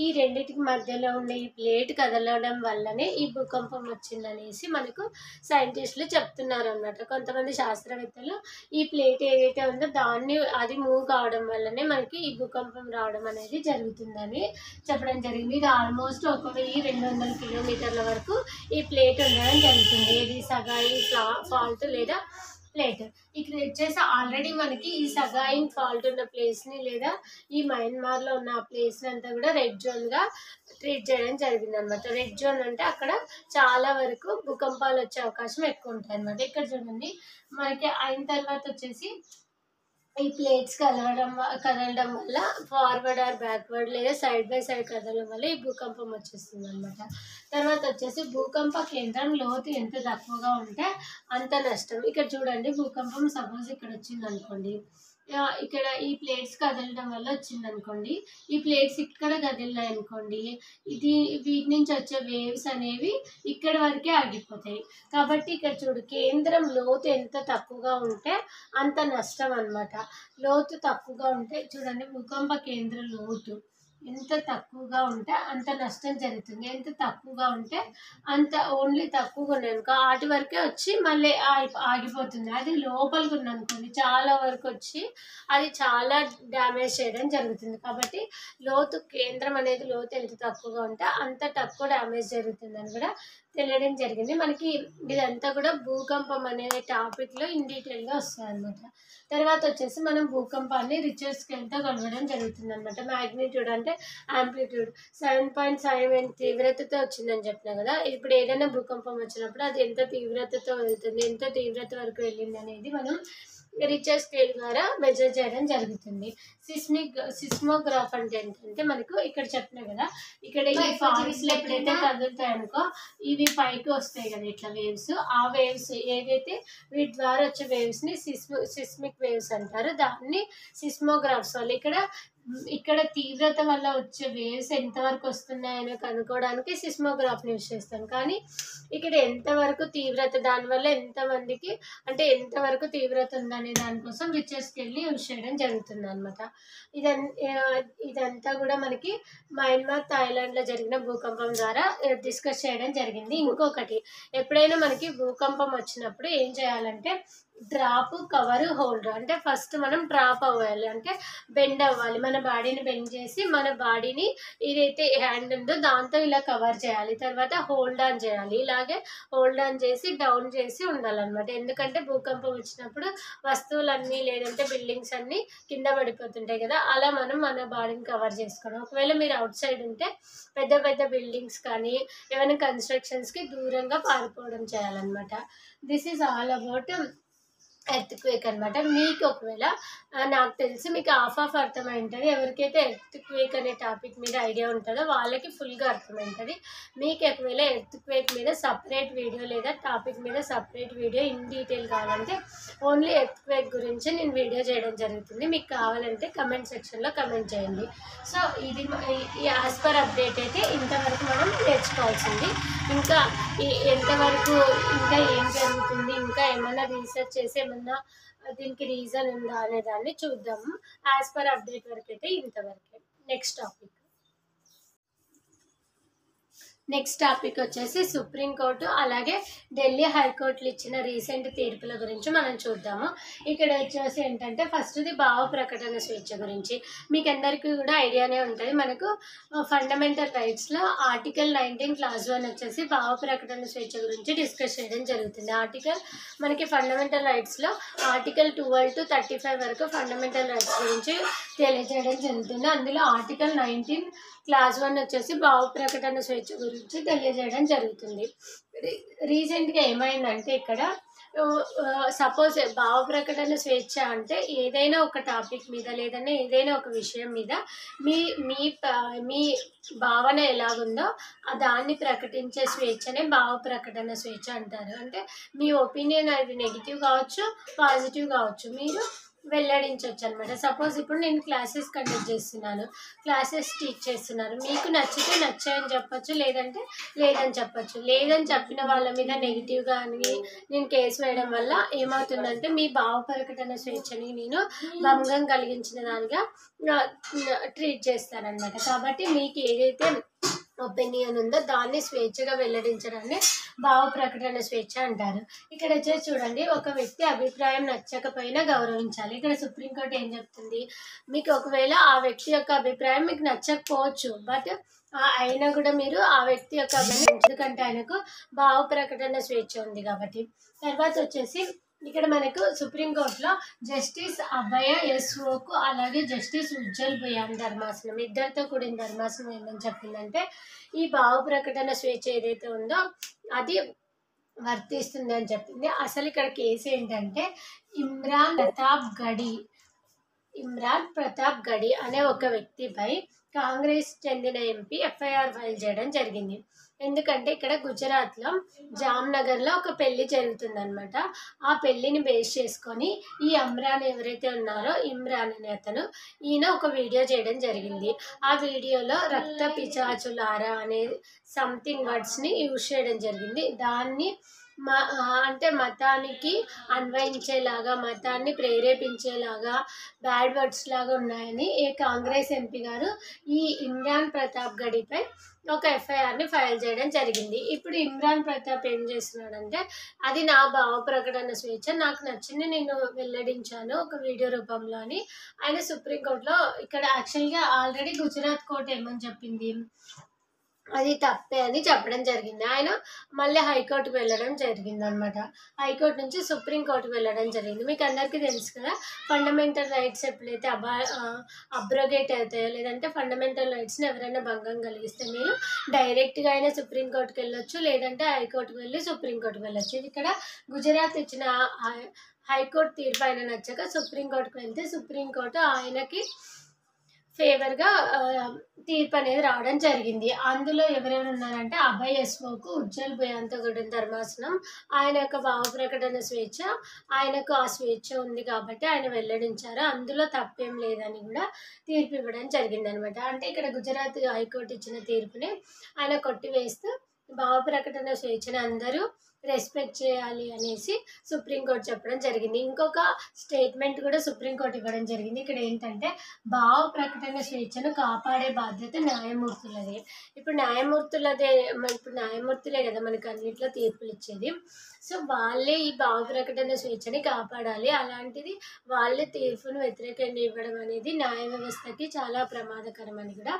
ఈ రెండింటికి మధ్యలో ఉండే ఈ ప్లేట్ కదలడం వల్లనే ఈ భూకంపం వచ్చిందనేసి మనకు సైంటిస్టులు చెప్తున్నారు అన్నమాట. కొంతమంది శాస్త్రవేత్తలు ఈ ప్లేట్ ఏదైతే ఉందో అది మూవ్ కావడం వల్లనే మనకి ఈ భూకంపం రావడం అనేది జరుగుతుందని చెప్పడం జరిగింది. ఇది ఆల్మోస్ట్ 1200 కిలోమీటర్ల వరకు ఈ ప్లేట్ ఉండడం జరుగుతుంది. ఇది సగాయిన్ ఫాల్ట్ లేదా ప్లేట్. ఇక్కడ వచ్చేసి ఆల్రెడీ మనకి ఈ సగాయిన్ ఫాల్ట్ ఉన్న ప్లేస్ని లేదా ఈ మయన్మార్లో ఉన్న ఆ ప్లేస్ని అంతా కూడా రెడ్ జోన్గా ట్రీట్ చేయడం జరిగింది అనమాట. రెడ్ జోన్ అంటే అక్కడ చాలా వరకు భూకంపాలు వచ్చే అవకాశం ఎక్కువ ఉంటాయి అనమాట. ఇక్కడ చూడండి, మనకి అయిన తర్వాత వచ్చేసి ఈ ప్లేట్స్ కదలడం వల్ల ఫార్వర్డ్ ఆర్ బ్యాక్వర్డ్ లేదా సైడ్ బై సైడ్ కదలడం వల్ల ఈ భూకంపం వచ్చేస్తుంది అనమాట. తర్వాత వచ్చేసి భూకంప కేంద్రం లోతు ఎంత తక్కువగా ఉంటే అంత నష్టం. ఇక్కడ చూడండి, భూకంపం సపోజ్ ఇక్కడ వచ్చింది అనుకోండి, ఇక్కడ ఈ ప్లేట్స్ కదలడం వల్ల వచ్చింది అనుకోండి. ఈ ప్లేట్స్ ఇక్కడ కదిలినాయి అనుకోండి, వీటి నుంచి వచ్చే వేవ్స్ అనేవి ఇక్కడ వరకే ఆగిపోతాయి. కాబట్టి ఇక్కడ చూడు, కేంద్రం లోతు ఎంత తక్కువగా ఉంటే అంత నష్టం అన్నమాట. లోతు తక్కువగా ఉంటే చూడండి, భూకంప కేంద్ర లోతు ఎంత తక్కువగా ఉంటే అంత నష్టం జరుగుతుంది. ఎంత తక్కువగా ఉంటే అంత ఓన్లీ తక్కువగా ఉన్నాయి అనుకో వాటి వరకే వచ్చి మళ్ళీ ఆగిపోతుంది. అది లోపలికి ఉందనుకోండి చాలా వరకు వచ్చి అది చాలా డ్యామేజ్ చేయడం జరుగుతుంది. కాబట్టి కేంద్రం అనేది లోతు ఎంత తక్కువగా ఉంటే అంత తక్కువ డ్యామేజ్ జరుగుతుందని కూడా తెలియడం జరిగింది. మనకి ఇదంతా కూడా భూకంపం అనే టాపిక్లో ఇన్ డీటెయిల్గా వస్తుంది అనమాట. తర్వాత వచ్చేసి మనం భూకంపాన్ని రిక్టర్ స్కేల్తో కొలవడం జరుగుతుంది అనమాట. మ్యాగ్నిట్యూడ్ అంటే యాంప్లిట్యూడ్ 7.7 తీవ్రతతో వచ్చిందని చెప్పినా కదా. ఇప్పుడు ఏదైనా భూకంపం వచ్చినప్పుడు అది ఎంత తీవ్రతతో వెళ్తుంది, ఎంత తీవ్రత వరకు వెళ్ళింది అనేది మనం రిచర్ స్కేల్ ద్వారా మెజర్ చేయడం జరుగుతుంది. సిస్మోగ్రాఫ్ అంటే ఏంటంటే మనకు ఇక్కడ చెప్పినా కదా, ఇక్కడ ఈ ఫాల్స్లో ఎప్పుడైతే కదులుతాయనుకో ఇవి పైకి వస్తాయి కదా ఇట్లా వేవ్స్, ఆ వేవ్స్ ఏదైతే వీటి ద్వారా వచ్చే వేవ్స్ని సిస్మిక్ వేవ్స్ అంటారు. దాన్ని సిస్మోగ్రాఫ్స్ వల్ల ఇక్కడ తీవ్రత వల్ల వచ్చే వేవ్స్ ఎంతవరకు వస్తున్నాయని కనుక్కోవడానికి సిస్మోగ్రాఫ్ని యూజ్ చేస్తాం. కానీ ఇక్కడ ఎంతవరకు తీవ్రత, దానివల్ల ఎంతమందికి అంటే ఎంతవరకు తీవ్రత ఉందనే దానికోసం రిచర్ స్కేల్ని యూజ్ చేయడం జరుగుతుంది అనమాట. ఇదంతా కూడా మనకి మయన్మార్, థాయిలాండ్లో జరిగిన భూకంపం ద్వారా డిస్కస్ చేయడం జరిగింది. ఇంకొకటి, ఎప్పుడైనా మనకి భూకంపం వచ్చినప్పుడు ఏం చేయాలంటే డ్రాప్, కవర్, హోల్డ్. అంటే ఫస్ట్ మనం డ్రాప్ అవ్వాలి, అంటే బెండ్ అవ్వాలి, మన బాడీని బెండ్ చేసి మన బాడీని ఏదైతే హ్యాండ్ ఉందో దాంతో ఇలా కవర్ చేయాలి. తర్వాత హోల్డ్ ఆన్ చేయాలి, ఇలాగే హోల్డ్ ఆన్ చేసి డౌన్ చేసి ఉండాలన్నమాట. ఎందుకంటే భూకంపం వచ్చినప్పుడు వస్తువులన్నీ లేదంటే బిల్డింగ్స్ అన్నీ కింద పడిపోతుంటాయి కదా, అలా మనం మన బాడీని కవర్ చేసుకోవడం. ఒకవేళ మీరు అవుట్ సైడ్ ఉంటే పెద్ద పెద్ద బిల్డింగ్స్ కానీ ఏమైనా కన్స్ట్రక్షన్స్కి దూరంగా పారిపోవడం చేయాలన్నమాట. This is all about earthquake అనమాట. మీకు ఒకవేళ నాకు తెలిసి మీకు హాఫ్ అర్థమై ఉంటుంది. ఎవరికైతే ఎర్త్క్వేక్ అనే టాపిక్ మీద ఐడియా ఉంటుందో వాళ్ళకి ఫుల్గా అర్థమవుతుంది. మీకు ఒకవేళ ఎర్త్క్వేక్ మీద సపరేట్ వీడియో లేదా టాపిక్ మీద సపరేట్ వీడియో ఇన్ డీటెయిల్ కావాలంటే ఓన్లీ ఎర్త్క్వేక్ గురించి నేను వీడియో చేయడం జరుగుతుంది. మీకు కావాలంటే కమెంట్ సెక్షన్లో కమెంట్ చేయండి. సో ఇది యాజ్ పర్ అప్డేట్ అయితే ఇంతవరకు మనం నేర్చుకోవాల్సింది. ఇంకా ఎంతవరకు ఇంకా ఏం జరుగుతుంది, ఇంకా ఏమైనా రీసెర్చ్ చేసి ఏమన్నా దీనికి రీజన్ ఉందా అనే దాన్ని చూద్దాము. యాజ్ పర్ అప్డేట్ వరకు అయితే ఇంతవరకే. నెక్స్ట్ టాపిక్ వచ్చేసి సుప్రీంకోర్టు అలాగే ఢిల్లీ హైకోర్టులు ఇచ్చిన రీసెంట్ తీర్పుల గురించి మనం చూద్దాము. ఇక్కడ వచ్చేసి ఏంటంటే ఫస్ట్ది భావ ప్రకటన స్వేచ్ఛ గురించి. మీకు అందరికీ కూడా ఐడియానే ఉంటుంది. మనకు ఫండమెంటల్ రైట్స్లో ఆర్టికల్ 19 క్లాస్ 1 వచ్చేసి భావ ప్రకటన స్వేచ్ఛ గురించి డిస్కస్ చేయడం జరుగుతుంది. మనకి ఫండమెంటల్ రైట్స్లో ఆర్టికల్ 12 to 35 వరకు ఫండమెంటల్ రైట్స్ గురించి తెలియజేయడం జరుగుతుంది. అందులో ఆర్టికల్ 19 క్లాస్ 1 వచ్చేసి భావ ప్రకటన స్వేచ్ఛ గురించి తెలియజేయడం జరుగుతుంది. రీసెంట్గా ఏమైందంటే ఇక్కడ సపోజ్ భావ ప్రకటన స్వేచ్ఛ అంటే ఏదైనా ఒక టాపిక్ మీద లేదంటే ఏదైనా ఒక విషయం మీద మీ మీ మీ భావన ఎలాగుందో దాన్ని ప్రకటించే స్వేచ్ఛనే భావ ప్రకటన స్వేచ్ఛ అంటారు. అంటే మీ ఒపీనియన్ అది నెగిటివ్ కావచ్చు, పాజిటివ్ కావచ్చు, మీరు వెల్లడించవచ్చు అనమాట. సపోజ్ ఇప్పుడు నేను క్లాసెస్ కండక్ట్ చేస్తున్నాను, క్లాసెస్ టీచ్ చేస్తున్నాను. మీకు నచ్చితే నచ్చాయని చెప్పచ్చు, లేదంటే లేదని చెప్పచ్చు. లేదని చెప్పిన వాళ్ళ మీద నెగిటివ్గా అని నేను కేసు వేయడం వల్ల ఏమవుతుందంటే మీ భావ ప్రకటన స్వేచ్ఛని నేను భంగం కలిగించిన దానిగా ట్రీట్ చేస్తానన్నమాట. కాబట్టి మీకు ఏదైతే ఒపీనియన్ ఉందో దాన్ని స్వేచ్ఛగా వెల్లడించడాన్ని భావ ప్రకటన స్వేచ్ఛ అంటారు. ఇక్కడ వచ్చేసి చూడండి, ఒక వ్యక్తి అభిప్రాయం నచ్చకపోయినా గౌరవించాలి. ఇక్కడ సుప్రీంకోర్టు ఏం చెప్తుంది, మీకు ఒకవేళ ఆ వ్యక్తి యొక్క అభిప్రాయం మీకు నచ్చకపోవచ్చు, బట్ అయినా కూడా మీరు ఆ వ్యక్తి యొక్క అభిప్రాయం, ఎందుకంటే ఆయనకు భావ ప్రకటన స్వేచ్ఛ ఉంది కాబట్టి. తర్వాత వచ్చేసి ఇక్కడ మనకు సుప్రీంకోర్టులో జస్టిస్ అభయ ఎస్ ఓకు అలాగే జస్టిస్ ఉజ్జల్ భయాన్ ధర్మాసనం ఇద్దరితో కూడిన ధర్మాసనం ఏమని చెప్పిందంటే ఈ భావ ప్రకటన స్వేచ్ఛ ఏదైతే ఉందో అది వర్తిస్తుంది అని చెప్పింది. అసలు ఇక్కడ కేసు ఏంటంటే ఇమ్రాన్ ప్రతాప్ గడి అనే ఒక వ్యక్తిపై కాంగ్రెస్ చెందిన ఎంపీ ఎఫ్ఐఆర్ ఫైల్ చేయడం జరిగింది. ఎందుకంటే ఇక్కడ గుజరాత్లో జామ్నగర్లో ఒక పెళ్లి జరుగుతుందనమాట. ఆ పెళ్లిని బేస్ చేసుకొని ఈ ఇమ్రాన్ ఎవరైతే ఉన్నారో ఇమ్రాన్ అనే అతను ఈయన ఒక వీడియో చేయడం జరిగింది. ఆ వీడియోలో రక్త పిచాచులారా అనే సంథింగ్ వర్డ్స్ని యూజ్ చేయడం జరిగింది. దాన్ని అంటే మతానికి అన్వయించేలాగా, మతాన్ని ప్రేరేపించేలాగా బ్యాడ్ వర్డ్స్ లాగా ఉన్నాయని ఈ కాంగ్రెస్ ఎంపీ గారు ఈ ఇమ్రాన్ ప్రతాప్ గడిపై ఒక ఎఫ్ఐఆర్ని ఫైల్ చేయడం జరిగింది. ఇప్పుడు ఇమ్రాన్ ప్రతాప్ ఏం చేస్తున్నాడంటే అది నా భావ ప్రకటన స్వేచ్ఛ, నాకు నచ్చింది నేను వెల్లడించాను ఒక వీడియో రూపంలో అని ఆయన సుప్రీంకోర్టులో ఇక్కడ యాక్చువల్గా ఆల్రెడీ గుజరాత్ కోర్టు ఏమని చెప్పింది, అది తప్పే అని చెప్పడం జరిగింది. ఆయన మళ్ళీ హైకోర్ట్‌కి వెళ్ళడం జరిగిందనమాట. హైకోర్ట్ నుంచి సుప్రీంకోర్ట్‌కి వెళ్ళడం జరిగింది. మీకందరికీ తెలుసు కదా! ఫండమెంటల్ రైట్స్ ఎప్పుడైతే అబ్రోగేట్ అవుతాయో, లేదంటే ఫండమెంటల్ రైట్స్‌ని ఎవరైనా భంగం కలిగిస్తే మీరు డైరెక్ట్‌గా అయినా సుప్రీంకోర్ట్‌కెళ్ళొచ్చు, లేదంటే హైకోర్ట్‌కి వెళ్ళి సుప్రీంకోర్ట్‌కి వెళ్ళొచ్చు. ఇది ఇక్కడ గుజరాత్ ఇచ్చిన హై హైకోర్ట్ తీర్పు ఆయన నచ్చక సుప్రీంకోర్ట్‌కి వెళ్తే సుప్రీంకోర్టు ఆయనకి ఫేవర్‌గా తీర్పు అనేది రావడం జరిగింది. అందులో ఎవరెవరు ఉన్నారంటే అభయ్ ఎస్ఓకు ఉజ్జల్ బుయాంతగూడెం ధర్మాసనం ఆయన యొక్క భావ ప్రకటన స్వేచ్ఛ, ఆయనకు ఆ స్వేచ్ఛ ఉంది కాబట్టి ఆయన వెల్లడించారు. అందులో తప్పేం లేదని కూడా తీర్పు ఇవ్వడం జరిగిందనమాట. అంటే ఇక్కడ గుజరాత్ హైకోర్టు ఇచ్చిన తీర్పుని ఆయన కొట్టివేస్తూ భావ ప్రకటన స్వేచ్ఛని అందరూ రెస్పెక్ట్ చేయాలి అనేసి సుప్రీంకోర్టు చెప్పడం జరిగింది. ఇంకొక స్టేట్మెంట్ కూడా సుప్రీంకోర్టు ఇవ్వడం జరిగింది. ఇక్కడ ఏంటంటే భావ ప్రకటన స్వేచ్ఛను కాపాడే బాధ్యత న్యాయమూర్తులదే. ఇప్పుడు న్యాయమూర్తులే కదా మనకు అన్నిట్లో తీర్పులు ఇచ్చేది. సో వాళ్ళే ఈ భావ ప్రకటన స్వేచ్ఛని కాపాడాలి. అలాంటిది వాళ్ళే తీర్పును వ్యతిరేకంగా ఇవ్వడం అనేది న్యాయ వ్యవస్థకి చాలా ప్రమాదకరం అని కూడా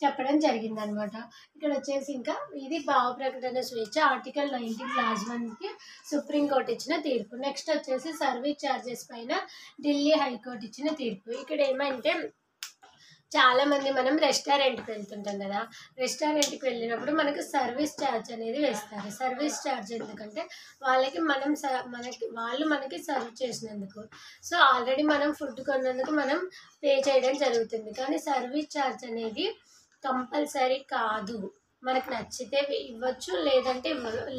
చెప్పడం జరిగిందనమాట. ఇక్కడ వచ్చేసి ఇంకా ఇది భావ ప్రకటన స్వేచ్ఛ ఆర్టికల్ 19 క్లాస్ 1కి సుప్రీంకోర్టు ఇచ్చిన తీర్పు. నెక్స్ట్ వచ్చేసి సర్వీస్ ఛార్జెస్ పైన ఢిల్లీ హైకోర్టు ఇచ్చిన తీర్పు. ఇక్కడ ఏమంటే చాలామంది మనం రెస్టారెంట్‌కి వెళ్తుంటాం కదా! రెస్టారెంట్‌కి వెళ్ళినప్పుడు మనకు సర్వీస్ ఛార్జ్ అనేది వేస్తారు. సర్వీస్ ఛార్జ్ ఎందుకంటే వాళ్ళు మనకి సర్వ్ చేసినందుకు. సో ఆల్రెడీ మనం ఫుడ్ కొన్నందుకు మనం పే చేయడం జరుగుతుంది. కానీ సర్వీస్ ఛార్జ్ అనేది కంపల్సరీ కాదు. మనకు నచ్చితే ఇవ్వచ్చు, లేదంటే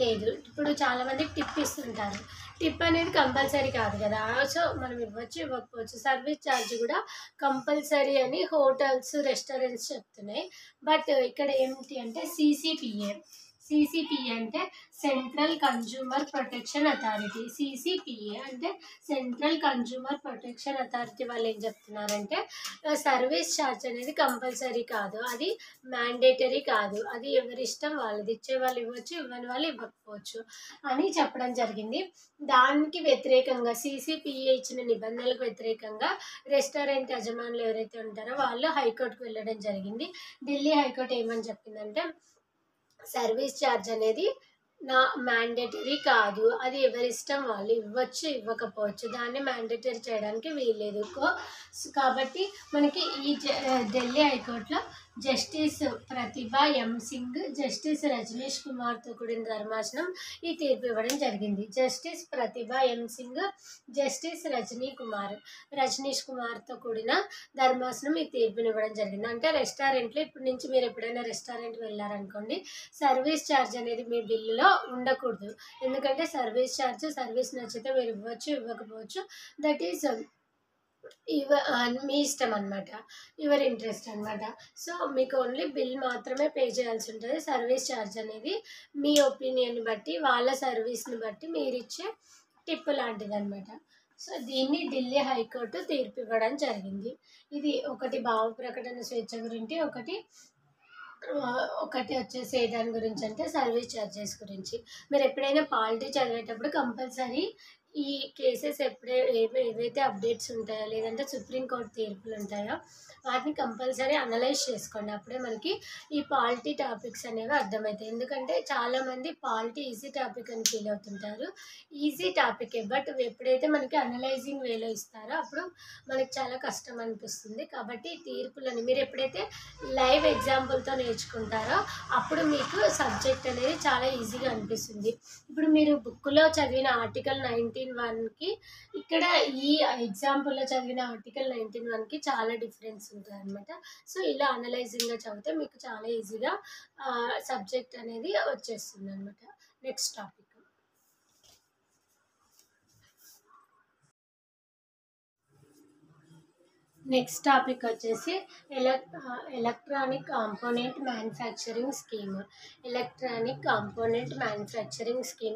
లేదు. ఇప్పుడు చాలామంది టిప్ ఇస్తుంటారు. టిప్ అనేది కంపల్సరీ కాదు కదా! సో మనం ఇవ్వచ్చు, ఇవ్వకపోవచ్చు. సర్వీస్ ఛార్జ్ కూడా కంపల్సరీ అని హోటల్స్, రెస్టారెంట్స్ చెప్తున్నాయి. బట్ ఇక్కడ ఏంటి అంటే సీసీపీఏ అంటే central consumer protection authority. CCPA అంటే సెంట్రల్ కన్జ్యూమర్ ప్రొటెక్షన్ అథారిటీ వాళ్ళు ఏం చెప్తున్నారంటే సర్వీస్ ఛార్జ్ అనేది కంపల్సరీ కాదు, అది మ్యాండేటరీ కాదు, అది ఎవరిష్టం వాళ్ళది. ఇచ్చే వాళ్ళు ఇవ్వచ్చు, ఇవ్వని వాళ్ళు ఇవ్వకపోవచ్చు అని చెప్పడం జరిగింది. దానికి వ్యతిరేకంగా సీసీపీఏ ఇచ్చిన నిబంధనలకు వ్యతిరేకంగా రెస్టారెంట్ యజమానులు ఎవరైతే ఉంటారో వాళ్ళు హైకోర్టుకు వెళ్ళడం జరిగింది. ఢిల్లీ హైకోర్టు ఏమని చెప్పిందంటే సర్వీస్ ఛార్జ్ అనేది మ్యాండేటరీ కాదు, అది ఎవరిష్టం వాళ్ళు ఇవ్వచ్చు, ఇవ్వకపోవచ్చు. దాన్ని మ్యాండేటరీ చేయడానికి వీల్లేదు. కాబట్టి మనకి ఈ ఢిల్లీ హైకోర్టులో జస్టిస్ ప్రతిభ ఎం సింగ్, జస్టిస్ రజనీష్ కుమార్తో కూడిన ధర్మాసనం ఈ తీర్పు ఇవ్వడం జరిగింది. జస్టిస్ ప్రతిభ ఎం సింగ్, జస్టిస్ రజనీష్ కుమార్తో కూడిన ధర్మాసనం ఈ తీర్పుని ఇవ్వడం జరిగింది. అంటే రెస్టారెంట్లో ఇప్పుడు నుంచి మీరు ఎప్పుడైనా రెస్టారెంట్కి వెళ్ళారనుకోండి, సర్వీస్ ఛార్జ్ అనేది మీ బిల్లులో ఉండకూడదు. ఎందుకంటే సర్వీస్ నచ్చితే మీరు ఇవ్వచ్చు, ఇవ్వకపోవచ్చు. దట్ ఈస్ మీ ఇష్టం అనమాట, యువర్ ఇంట్రెస్ట్ అనమాట. సో మీకు ఓన్లీ బిల్ మాత్రమే పే చేయాల్సి ఉంటుంది. సర్వీస్ ఛార్జ్ అనేది మీ ఒపీనియన్ని బట్టి, వాళ్ళ సర్వీస్ని బట్టి మీరు ఇచ్చే టిప్ లాంటిది అనమాట. సో దీన్ని ఢిల్లీ హైకోర్టు తీర్పు ఇవ్వడం జరిగింది. ఇది ఒకటి భావ ప్రకటన స్వేచ్ఛ గురించి, ఒకటి వచ్చేసి దాని గురించి అంటే సర్వీస్ ఛార్జెస్ గురించి. మీరు ఎప్పుడైనా పాలిటీ చదివేటప్పుడు కంపల్సరీ ఈ కేసెస్ ఏవైతే అప్డేట్స్ ఉంటాయో, లేదంటే సుప్రీంకోర్టు తీర్పులు ఉంటాయో వాటిని కంపల్సరీ అనలైజ్ చేసుకోండి. అప్పుడే మనకి ఈ పాలిటీ టాపిక్స్ అనేవి అర్థమవుతాయి. ఎందుకంటే చాలామంది పాలిటీ ఈజీ టాపిక్ అని ఫీల్ అవుతుంటారు. ఈజీ టాపికే, బట్ ఎప్పుడైతే మనకి అనలైజింగ్ వేలో ఇస్తారో అప్పుడు మనకి చాలా కష్టం అనిపిస్తుంది. కాబట్టి తీర్పులని మీరు ఎప్పుడైతే లైవ్ ఎగ్జాంపుల్తో నేర్చుకుంటారో అప్పుడు మీకు సబ్జెక్ట్ అనేది చాలా ఈజీగా అనిపిస్తుంది. ఇప్పుడు మీరు బుక్లో చదివిన ఆర్టికల్ 19(1)కి ఇక్కడ ఈ ఎగ్జాంపుల్లో చదివిన ఆర్టికల్ 19(1)కి చాలా డిఫరెన్స్ ఉంటుంది అనమాట. సో ఇలా అనలైజింగ్గా చదివితే మీకు చాలా ఈజీగా సబ్జెక్ట్ అనేది వచ్చేస్తుంది అనమాట. Next topic. నెక్స్ట్ టాపిక్ వచ్చేసి ఎలక్ట్రానిక్ కాంపోనెంట్ మ్యానుఫ్యాక్చరింగ్ స్కీమ్.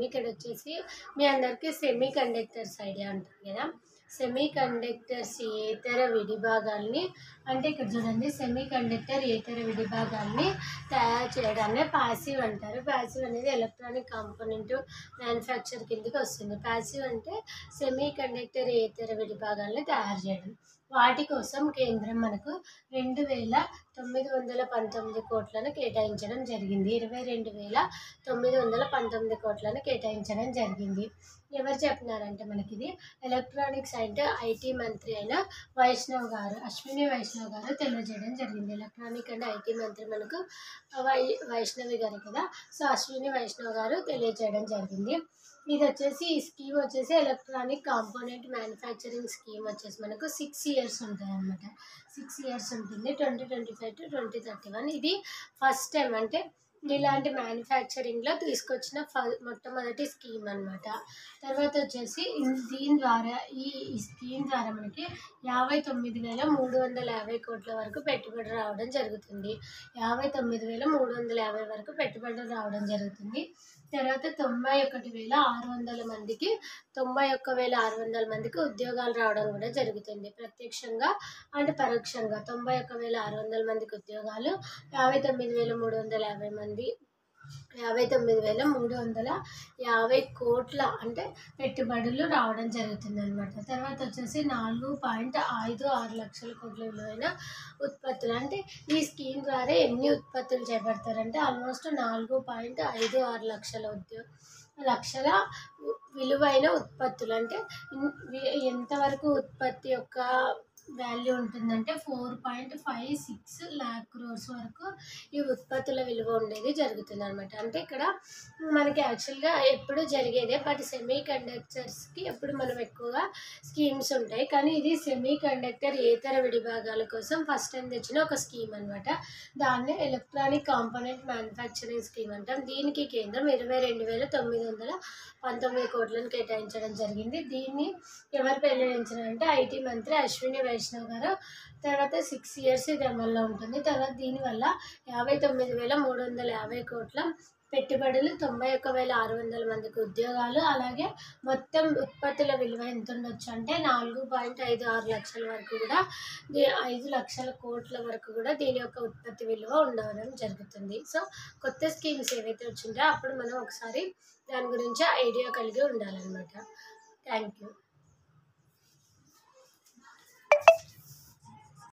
ఇక్కడ వచ్చేసి మీ అందరికీ సెమీ కండక్టర్స్ ఐడియా ఉంటుంది కదా. సెమీ కండక్టర్స్ ఏతర విడిభాగాల్ని, అంటే ఇక్కడ చూడండి, సెమీ కండక్టర్ ఏతర విడిభాగాల్ని తయారు చేయడాన్ని ప్యాసివ్ అంటారు. ప్యాసివ్ అనేది ఎలక్ట్రానిక్ కాంపోనెంట్ మ్యానుఫ్యాక్చర్ కిందకి వస్తుంది. ప్యాసివ్ అంటే సెమీ కండక్టర్ ఏతర విడిభాగాల్ని తయారు చేయడం. వాటి కోసం కేంద్రం మనకు 2009 919 కోట్లను కేటాయించడం జరిగింది. 22,919 కోట్లను కేటాయించడం జరిగింది. ఎవరు చెప్పినారంటే మనకిది ఎలక్ట్రానిక్స్ అండ్ ఐటీ మంత్రి అయిన అశ్విని వైష్ణవ్ గారు తెలియజేయడం జరిగింది. ఎలక్ట్రానిక్ అండ్ ఐటీ మంత్రి మనకు వైష్ణవి గారు కదా. సో అశ్విని వైష్ణవ్ గారు తెలియజేయడం జరిగింది. ఇది వచ్చేసి ఈ స్కీమ్ వచ్చేసి ఎలక్ట్రానిక్ కాంపోనెంట్ మ్యానుఫ్యాక్చరింగ్ స్కీమ్ వచ్చేసి మనకు 6 ఇయర్స్ ఉంటుంది అనమాట. 6 ఇయర్స్ ఉంటుంది, 2025 to 2031. ఇది ఫస్ట్ టైం అంటే ఇలాంటి మ్యానుఫ్యాక్చరింగ్లో తీసుకొచ్చిన మొట్టమొదటి స్కీమ్ అనమాట. తర్వాత వచ్చేసి దీని ద్వారా ఈ స్కీమ్ ద్వారా మనకి 59,350 కోట్ల వరకు పెట్టుబడి రావడం జరుగుతుంది. 59,350 వరకు పెట్టుబడి రావడం జరుగుతుంది. తర్వాత 91,600 మందికి 91,600 మందికి ఉద్యోగాలు రావడం కూడా జరుగుతుంది. ప్రత్యక్షంగా అండ్ పరోక్షంగా 91,600 మందికి ఉద్యోగాలు, 59,350 మంది 59,350 కోట్ల అంటే పెట్టుబడులు రావడం జరుగుతుంది అనమాట. తర్వాత వచ్చేసి 4.56 లక్షల కోట్ల విలువైన ఉత్పత్తులు. అంటే ఈ స్కీమ్ ద్వారా ఎన్ని ఉత్పత్తులు చేపడతారంటే ఆల్మోస్ట్ 4.56 లక్షల విలువైన ఉత్పత్తులు. అంటే ఎంతవరకు ఉత్పత్తి యొక్క వాల్యూ ఉంటుందంటే 4.56 lakh crores వరకు ఈ ఉత్పత్తుల విలువ ఉండేది జరుగుతుంది అనమాట. అంటే ఇక్కడ మనకి యాక్చువల్గా ఎప్పుడు జరిగేదే, బట్ సెమీ కండక్టర్స్కి ఎప్పుడు మనం ఎక్కువగా స్కీమ్స్ ఉంటాయి. కానీ ఇది సెమీ కండక్టర్ ఏతర విడిభాగాల కోసం ఫస్ట్ టైం తెచ్చిన ఒక స్కీమ్ అనమాట. దాన్నే ఎలక్ట్రానిక్ కాంపోనెంట్ మ్యానుఫ్యాక్చరింగ్ స్కీమ్ అంటాం. దీనికి కేంద్రం 22,919 కోట్లను కేటాయించడం జరిగింది. దీన్ని ఎవరు వెల్లడించారంటే ఐటీ మంత్రి అశ్విని వైష్ణవ్ గారు. తర్వాత 6 ఇయర్స్ ఇది అమల్లో ఉంటుంది. తర్వాత దీనివల్ల 59,350 కోట్ల పెట్టుబడులు, 91,600 మందికి ఉద్యోగాలు, అలాగే మొత్తం ఉత్పత్తుల విలువ ఎంత ఉండొచ్చు అంటే 4.56 లక్షల వరకు కూడా 5 లక్షల కోట్ల వరకు కూడా దీని యొక్క ఉత్పత్తి విలువ ఉండడం జరుగుతుంది. సో కొత్త స్కీమ్స్ ఏవైతే వచ్చిందో అప్పుడు మనం ఒకసారి దాని గురించి ఐడియా కలిగి ఉండాలన్నమాట. Thank you.